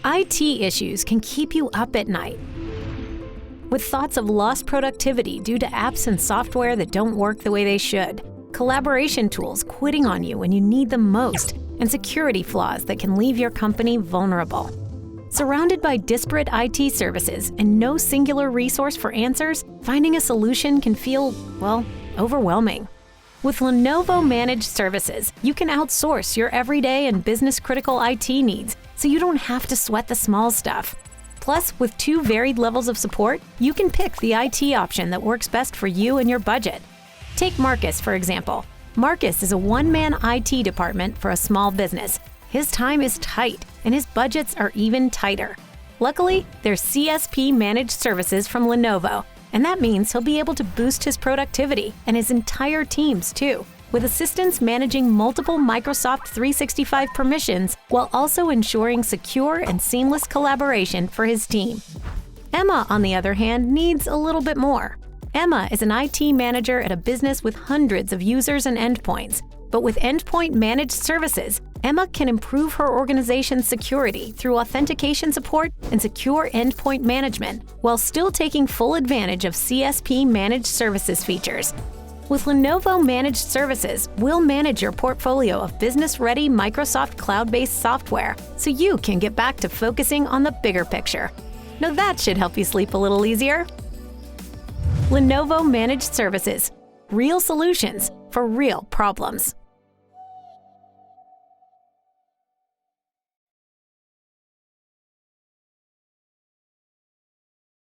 IT issues can keep you up at night with thoughts of lost productivity due to apps and software that don't work the way they should, collaboration tools quitting on you when you need them most, and security flaws that can leave your company vulnerable. Surrounded by disparate IT services and no singular resource for answers, finding a solution can feel, well, overwhelming. With Lenovo Managed Services, you can outsource your everyday and business-critical IT needs so you don't have to sweat the small stuff. Plus, with 2 varied levels of support, you can pick the IT option that works best for you and your budget. Take Marcus, for example. Marcus is a one-man IT department for a small business. His time is tight, and his budgets are even tighter. Luckily, there's CSP Managed Services from Lenovo, and that means he'll be able to boost his productivity and his entire teams too, with assistants managing multiple Microsoft 365 permissions while also ensuring secure and seamless collaboration for his team. Emma, on the other hand, needs a little bit more. Emma is an IT manager at a business with hundreds of users and endpoints. But with Endpoint Managed Services, Emma can improve her organization's security through authentication support and secure endpoint management, while still taking full advantage of CSP Managed Services features. With Lenovo Managed Services, we'll manage your portfolio of business-ready Microsoft cloud-based software so you can get back to focusing on the bigger picture. Now that should help you sleep a little easier. Lenovo Managed Services. Real solutions for real problems.